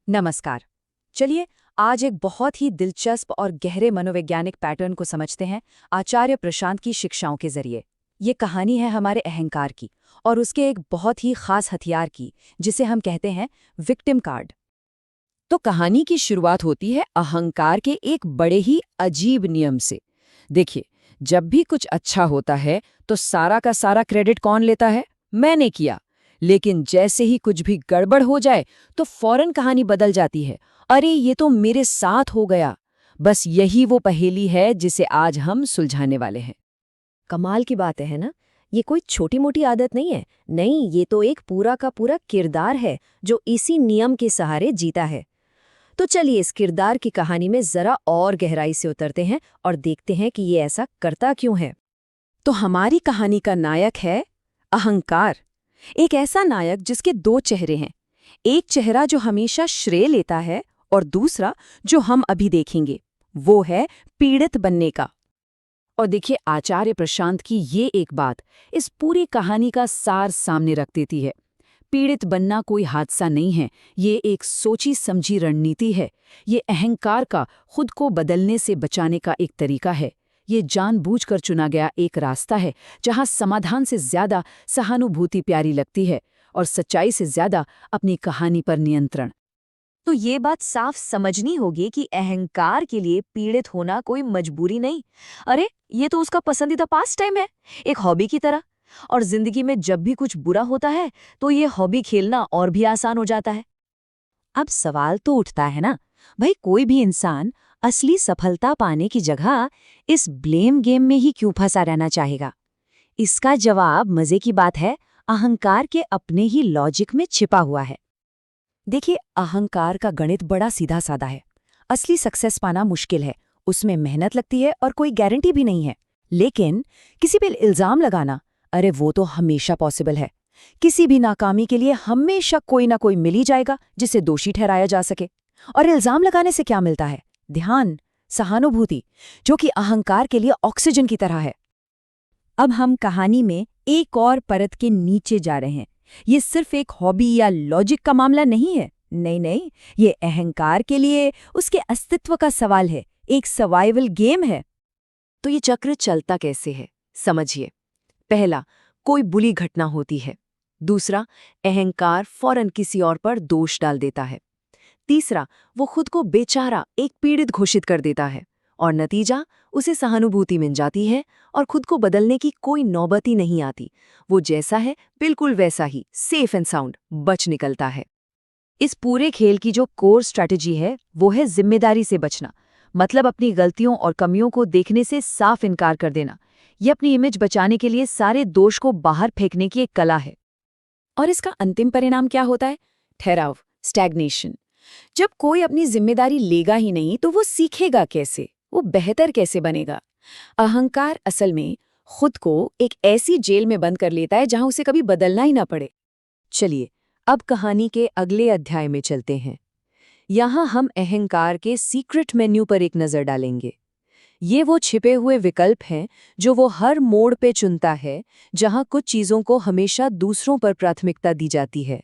नमस्कार। चलिए आज एक बहुत ही दिलचस्प और गहरे मनोवैज्ञानिक पैटर्न को समझते हैं आचार्य प्रशांत की शिक्षाओं के जरिए। ये कहानी है हमारे अहंकार की और उसके एक बहुत ही खास हथियार की, जिसे हम कहते हैं विक्टिम कार्ड। तो कहानी की शुरुआत होती है अहंकार के एक बड़े ही अजीब नियम से। देखिए, जब भी कुछ अच्छा होता है तो सारा का सारा क्रेडिट कौन लेता है? मैंने किया। लेकिन जैसे ही कुछ भी गड़बड़ हो जाए तो फौरन कहानी बदल जाती है। अरे ये तो मेरे साथ हो गया। बस यही वो पहेली है जिसे आज हम सुलझाने वाले हैं। कमाल की बात है ना। ये कोई छोटी मोटी आदत नहीं है। नहीं, ये तो एक पूरा का पूरा किरदार है जो इसी नियम के सहारे जीता है। तो चलिए इस किरदार की कहानी में जरा और गहराई से उतरते हैं और देखते हैं कि ये ऐसा करता क्यों है। तो हमारी कहानी का नायक है अहंकार। एक ऐसा नायक जिसके दो चेहरे हैं। एक चेहरा जो हमेशा श्रेय लेता है और दूसरा जो हम अभी देखेंगे, वो है पीड़ित बनने का। और देखिए, आचार्य प्रशांत की ये एक बात इस पूरी कहानी का सार सामने रख देती है। पीड़ित बनना कोई हादसा नहीं है, ये एक सोची समझी रणनीति है। ये अहंकार का खुद को बदलने से बचाने का एक तरीका है। ये जानबूझकर चुना गया एक रास्ता है जहां समाधान से ज्यादा सहानुभूति प्यारी लगती है और सच्चाई से ज्यादा अपनी कहानी पर नियंत्रण। तो ये बात साफ समझनी होगी कि अहंकार के लिए पीड़ित होना कोई मजबूरी नहीं। अरे ये तो उसका पसंदीदा पास टाइम है, एक हॉबी की तरह। और जिंदगी में जब भी कुछ बुरा होता है तो ये हॉबी खेलना और भी आसान हो जाता है। अब सवाल तो उठता है ना, भाई कोई भी इंसान असली सफलता पाने की जगह इस ब्लेम गेम में ही क्यों फंसा रहना चाहेगा? इसका जवाब मजे की बात है, अहंकार के अपने ही लॉजिक में छिपा हुआ है। देखिए, अहंकार का गणित बड़ा सीधा साधा है। असली सक्सेस पाना मुश्किल है, उसमें मेहनत लगती है और कोई गारंटी भी नहीं है। लेकिन किसी पे इल्जाम लगाना, अरे वो तो हमेशा पॉसिबल है। किसी भी नाकामी के लिए हमेशा कोई ना कोई मिल ही जाएगा जिसे दोषी ठहराया जा सके। और इल्जाम लगाने से क्या मिलता है? ध्यान, सहानुभूति, जो कि अहंकार के लिए ऑक्सीजन की तरह है। अब हम कहानी में एक और परत के नीचे जा रहे हैं। ये सिर्फ एक हॉबी या लॉजिक का मामला नहीं है। नहीं नहीं, ये अहंकार के लिए उसके अस्तित्व का सवाल है, एक सर्वाइवल गेम है। तो ये चक्र चलता कैसे है, समझिए। पहला, कोई बुरी घटना होती है। दूसरा, अहंकार फौरन किसी और पर दोष डाल देता है। तीसरा, वो खुद को बेचारा एक पीड़ित घोषित कर देता है और नतीजा, उसे सहानुभूति मिल जाती है और खुद को बदलने की कोई नौबत ही नहीं आती। वो जैसा है बिल्कुल वैसा ही सेफ एंड साउंड बच निकलता है। इस पूरे खेल की जो कोर स्ट्रैटेजी है वो है जिम्मेदारी से बचना, मतलब अपनी गलतियों और कमियों को देखने से साफ इनकार कर देना। ये अपनी इमेज बचाने के लिए सारे दोष को बाहर फेंकने की एक कला है। और इसका अंतिम परिणाम क्या होता है? ठहराव, स्टैग्नेशन। जब कोई अपनी जिम्मेदारी लेगा ही नहीं तो वो सीखेगा कैसे? वो बेहतर कैसे बनेगा? अहंकार असल में खुद को एक ऐसी जेल में बंद कर लेता है जहां उसे कभी बदलना ही ना पड़े। चलिए अब कहानी के अगले अध्याय में चलते हैं। यहाँ हम अहंकार के सीक्रेट मेन्यू पर एक नज़र डालेंगे। ये वो छिपे हुए विकल्प हैं जो वो हर मोड़ पे चुनता है, जहाँ कुछ चीज़ों को हमेशा दूसरों पर प्राथमिकता दी जाती है।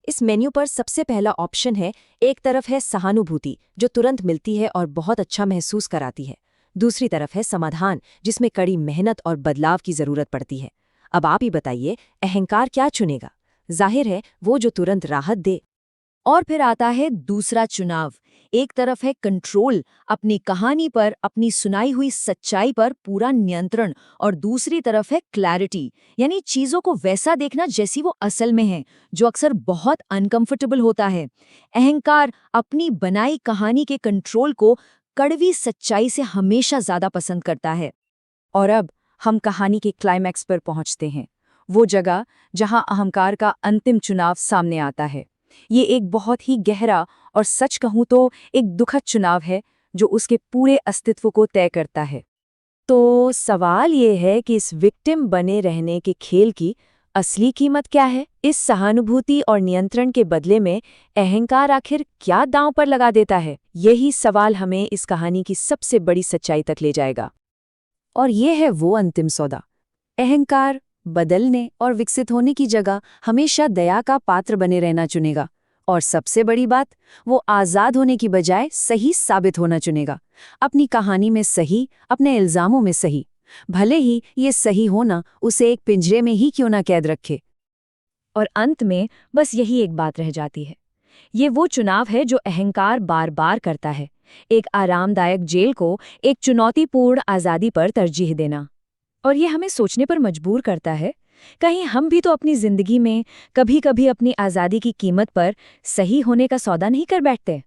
इस मेन्यू पर सबसे पहला ऑप्शन है, एक तरफ है सहानुभूति जो तुरंत मिलती है और बहुत अच्छा महसूस कराती है। दूसरी तरफ है समाधान जिसमें कड़ी मेहनत और बदलाव की जरूरत पड़ती है। अब आप ही बताइए, अहंकार क्या चुनेगा? जाहिर है वो जो तुरंत राहत दे। और फिर आता है दूसरा चुनाव। एक तरफ है कंट्रोल, अपनी कहानी पर, अपनी सुनाई हुई सच्चाई पर पूरा नियंत्रण, और दूसरी तरफ है क्लैरिटी, यानी चीजों को वैसा देखना जैसी वो असल में है, जो अक्सर बहुत अनकंफर्टेबल होता है। अहंकार अपनी बनाई कहानी के कंट्रोल को कड़वी सच्चाई से हमेशा ज्यादा पसंद करता है। और अब हम कहानी के क्लाइमैक्स पर पहुंचते हैं, वो जगह जहां अहंकार का अंतिम चुनाव सामने आता है। ये एक बहुत ही गहरा और सच कहूं तो एक दुखद चुनाव है जो उसके पूरे अस्तित्व को तय करता है। तो सवाल ये है कि इस विक्टिम बने रहने के खेल की असली कीमत क्या है? इस सहानुभूति और नियंत्रण के बदले में अहंकार आखिर क्या दांव पर लगा देता है? यही सवाल हमें इस कहानी की सबसे बड़ी सच्चाई तक ले जाएगा। और ये है वो अंतिम सौदा। अहंकार बदलने और विकसित होने की जगह हमेशा दया का पात्र बने रहना चुनेगा, और सबसे बड़ी बात, वो आज़ाद होने की बजाय सही साबित होना चुनेगा। अपनी कहानी में सही, अपने इल्ज़ामों में सही, भले ही ये सही होना उसे एक पिंजरे में ही क्यों ना कैद रखे। और अंत में बस यही एक बात रह जाती है। ये वो चुनाव है जो अहंकार बार बार करता है, एक आरामदायक जेल को एक चुनौतीपूर्ण आज़ादी पर तरजीह देना। और ये हमें सोचने पर मजबूर करता है, कहीं हम भी तो अपनी जिंदगी में कभी-कभी अपनी आज़ादी की कीमत पर सही होने का सौदा नहीं कर बैठते।